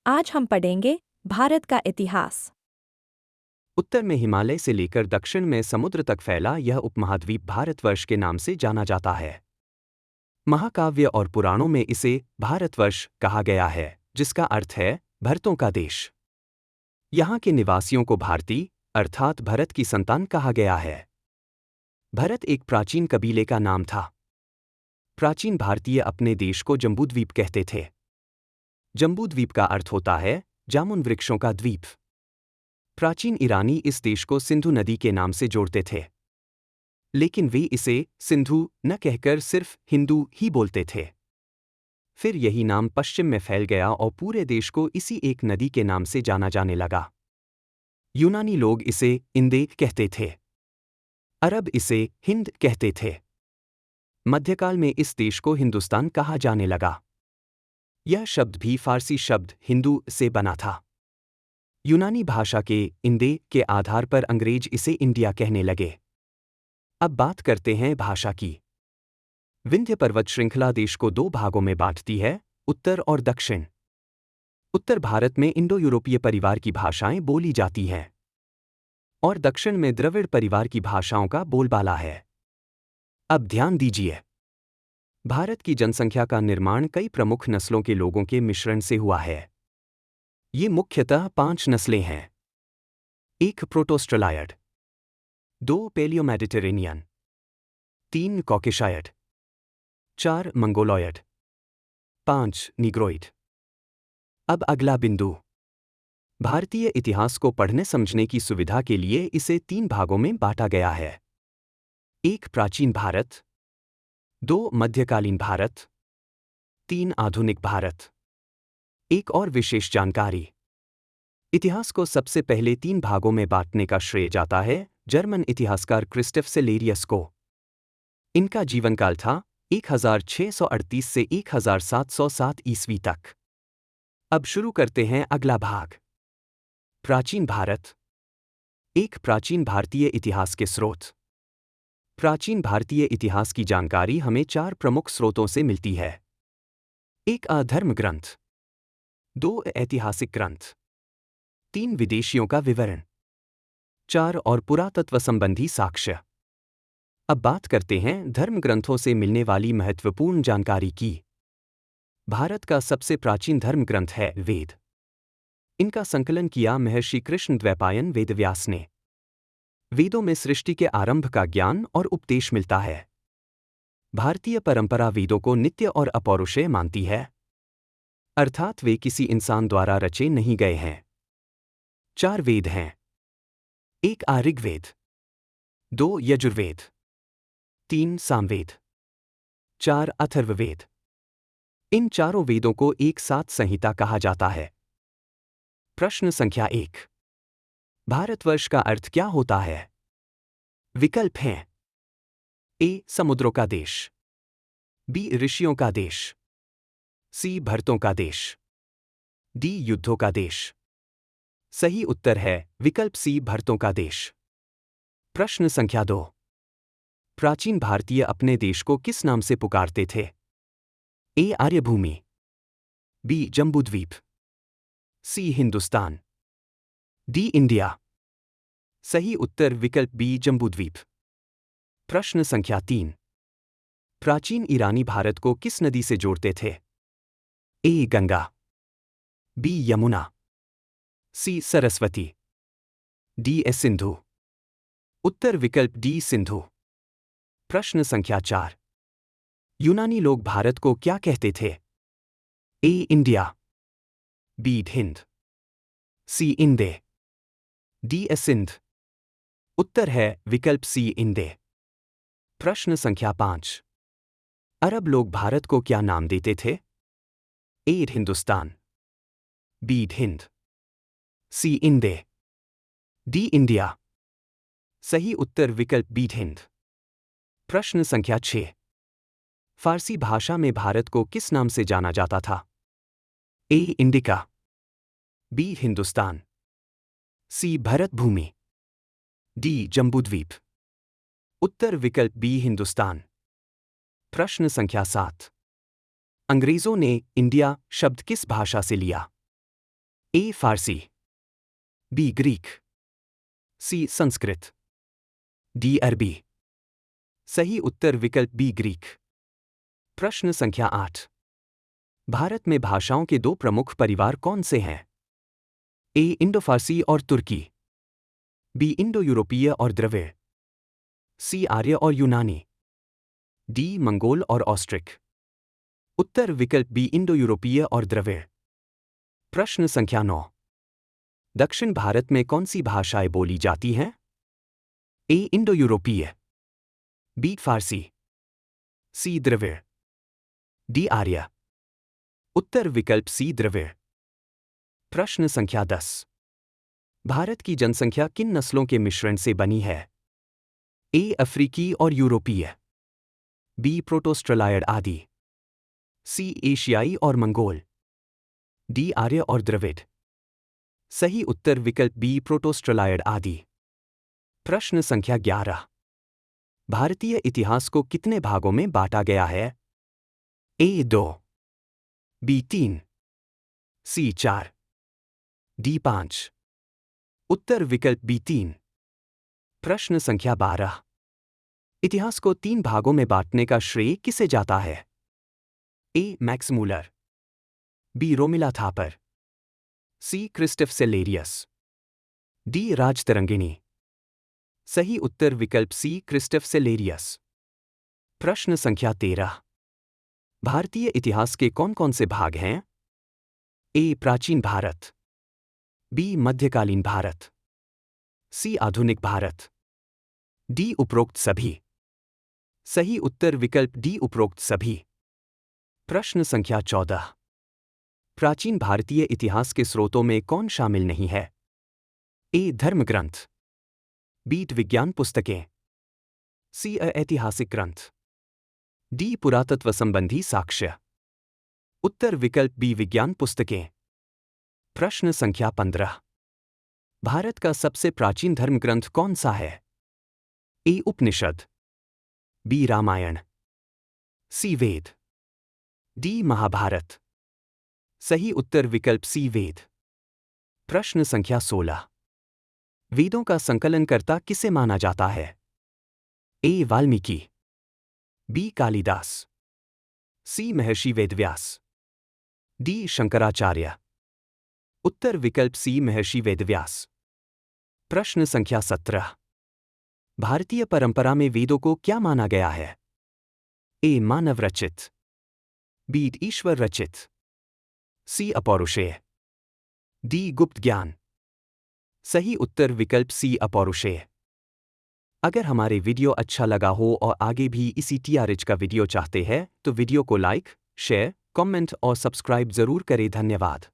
आज हम पढ़ेंगे भारत का इतिहास। उत्तर में हिमालय से लेकर दक्षिण में समुद्र तक फैला यह उपमहाद्वीप भारतवर्ष के नाम से जाना जाता है। महाकाव्य और पुराणों में इसे भारतवर्ष कहा गया है, जिसका अर्थ है भरतों का देश। यहाँ के निवासियों को भारती अर्थात भरत की संतान कहा गया है। भरत एक प्राचीन कबीले का नाम था। प्राचीन भारतीय अपने देश को जम्बूद्वीप कहते थे। जम्बूद्वीप का अर्थ होता है जामुन वृक्षों का द्वीप। प्राचीन ईरानी इस देश को सिंधु नदी के नाम से जोड़ते थे, लेकिन वे इसे सिंधु न कहकर सिर्फ हिंदू ही बोलते थे। फिर यही नाम पश्चिम में फैल गया और पूरे देश को इसी एक नदी के नाम से जाना जाने लगा। यूनानी लोग इसे इंदे कहते थे। अरब इसे हिंद कहते थे। मध्यकाल में इस देश को हिंदुस्तान कहा जाने लगा। यह शब्द भी फारसी शब्द हिंदू से बना था। यूनानी भाषा के इंदे के आधार पर अंग्रेज इसे इंडिया कहने लगे। अब बात करते हैं भाषा की। विंध्य पर्वत श्रृंखला देश को दो भागों में बांटती है, उत्तर और दक्षिण। उत्तर भारत में इंडो यूरोपीय परिवार की भाषाएं बोली जाती हैं और दक्षिण में द्रविड़ परिवार की भाषाओं का बोलबाला है। अब ध्यान दीजिए, भारत की जनसंख्या का निर्माण कई प्रमुख नस्लों के लोगों के मिश्रण से हुआ है। ये मुख्यतः 5 नस्लें हैं। 1 प्रोटोस्ट्रलायड, 2 पेलियोमेडिटेरेनियन, 3 कॉकेशायड, 4 मंगोलॉयड, 5 नीग्रोइड। अब अगला बिंदु। भारतीय इतिहास को पढ़ने समझने की सुविधा के लिए इसे 3 भागों में बांटा गया है। 1 प्राचीन भारत, 2 मध्यकालीन भारत, 3 आधुनिक भारत। एक और विशेष जानकारी। इतिहास को सबसे पहले 3 भागों में बांटने का श्रेय जाता है जर्मन इतिहासकार क्रिस्टफ सेलेरियस को। इनका जीवनकाल था 1638 से 1707 ईस्वी तक। अब शुरू करते हैं अगला भाग। प्राचीन भारत। 1 प्राचीन भारतीय इतिहास के स्रोत। प्राचीन भारतीय इतिहास की जानकारी हमें 4 प्रमुख स्रोतों से मिलती है। 1 धर्म ग्रंथ, 2 ऐतिहासिक ग्रंथ, 3 विदेशियों का विवरण, 4 और पुरातत्व संबंधी साक्ष्य। अब बात करते हैं धर्म ग्रंथों से मिलने वाली महत्वपूर्ण जानकारी की। भारत का सबसे प्राचीन धर्म ग्रंथ है वेद। इनका संकलन किया महर्षि कृष्णद्वैपायन वेदव्यास ने। वेदों में सृष्टि के आरंभ का ज्ञान और उपदेश मिलता है। भारतीय परंपरा वेदों को नित्य और अपौरुषेय मानती है, अर्थात वे किसी इंसान द्वारा रचे नहीं गए हैं। 4 वेद हैं। 1 ऋग्वेद, 2 यजुर्वेद, 3 सामवेद, 4 अथर्ववेद। इन चारों वेदों को एक साथ संहिता कहा जाता है। प्रश्न संख्या 1। भारतवर्ष का अर्थ क्या होता है? विकल्प हैं। ए समुद्रों का देश, बी ऋषियों का देश, सी भरतों का देश, डी युद्धों का देश। सही उत्तर है विकल्प सी भरतों का देश। प्रश्न संख्या 2। प्राचीन भारतीय अपने देश को किस नाम से पुकारते थे? ए आर्यभूमि, बी जम्बूद्वीप, सी हिंदुस्तान, डी इंडिया। सही उत्तर विकल्प बी जम्बूद्वीप। प्रश्न संख्या 3। प्राचीन ईरानी भारत को किस नदी से जोड़ते थे? ए गंगा, बी यमुना, सी सरस्वती, डी सिंधु। उत्तर विकल्प डी सिंधु। प्रश्न संख्या 4। यूनानी लोग भारत को क्या कहते थे? ए इंडिया, बी हिंद, सी इंदे, डी सिंध। उत्तर है विकल्प सी इंदे। प्रश्न संख्या 5। अरब लोग भारत को क्या नाम देते थे? ए हिंदुस्तान, बी हिंद, सी इंदे, डी इंडिया। सही उत्तर विकल्प बी हिंद। प्रश्न संख्या 6। फारसी भाषा में भारत को किस नाम से जाना जाता था? ए इंडिका, बी हिंदुस्तान, सी भरत भूमि, डी जम्बूद्वीप। उत्तर विकल्प बी हिंदुस्तान। प्रश्न संख्या 7। अंग्रेजों ने इंडिया शब्द किस भाषा से लिया? ए फारसी, बी ग्रीक, सी संस्कृत, डी अरबी। सही उत्तर विकल्प बी ग्रीक। प्रश्न संख्या 8। भारत में भाषाओं के दो प्रमुख परिवार कौन से हैं? ए इंडो फारसी और तुर्की, बी इंडो यूरोपीय और द्रविड़, सी आर्य और यूनानी, डी मंगोल और ऑस्ट्रिक। उत्तर विकल्प बी इंडो यूरोपीय और द्रविड़। प्रश्न संख्या 9। दक्षिण भारत में कौन सी भाषाएं बोली जाती हैं? ए इंडो यूरोपीय, बी फारसी, सी द्रविड़, डी आर्य। उत्तर विकल्प सी द्रविड़। प्रश्न संख्या 10। भारत की जनसंख्या किन नस्लों के मिश्रण से बनी है? ए अफ्रीकी और यूरोपीय, बी प्रोटोस्ट्रलायड आदि, सी एशियाई और मंगोल, डी आर्य और द्रविड़। सही उत्तर विकल्प बी प्रोटोस्ट्रलायड आदि। प्रश्न संख्या 11। भारतीय इतिहास को कितने भागों में बांटा गया है? ए 2, बी 3, सी 4, डी 5। उत्तर विकल्प बी 3। प्रश्न संख्या 12। इतिहास को 3 भागों में बांटने का श्रेय किसे जाता है? A Max Muller, B Romila Thapar, C Christoph Cellarius, D Rajatarangini. सही उत्तर विकल्प सी क्रिस्टफ सेलेरियस। प्रश्न संख्या 13। भारतीय इतिहास के कौन कौन से भाग हैं? ए प्राचीन भारत, बी मध्यकालीन भारत, सी आधुनिक भारत, डी उपरोक्त सभी। सही उत्तर विकल्प डी उपरोक्त सभी। प्रश्न संख्या 14। प्राचीन भारतीय इतिहास के स्रोतों में कौन शामिल नहीं है? ए धर्म ग्रंथ, बी विज्ञान पुस्तकें, सी ऐतिहासिक ग्रंथ, डी पुरातत्व संबंधी साक्ष्य। उत्तर विकल्प बी विज्ञान पुस्तकें। प्रश्न संख्या 15। भारत का सबसे प्राचीन धर्म ग्रंथ कौन सा है? ए उपनिषद, बी रामायण, सी वेद, डी महाभारत। सही उत्तर विकल्प सी वेद। प्रश्न संख्या 16। वेदों का संकलनकर्ता किसे माना जाता है? ए वाल्मीकि, बी कालिदास, सी महर्षि वेदव्यास, डी शंकराचार्य। उत्तर विकल्प सी महर्षि वेदव्यास। प्रश्न संख्या 17। भारतीय परंपरा में वेदों को क्या माना गया है? ए मानव रचित, बी ईश्वर रचित, सी अपौरुषेय, डी गुप्त ज्ञान। सही उत्तर विकल्प सी अपौरुषेय। अगर हमारे वीडियो अच्छा लगा हो और आगे भी इसी टीआरएच का वीडियो चाहते हैं तो वीडियो को लाइक, शेयर, कमेंट और सब्सक्राइब जरूर करें। धन्यवाद।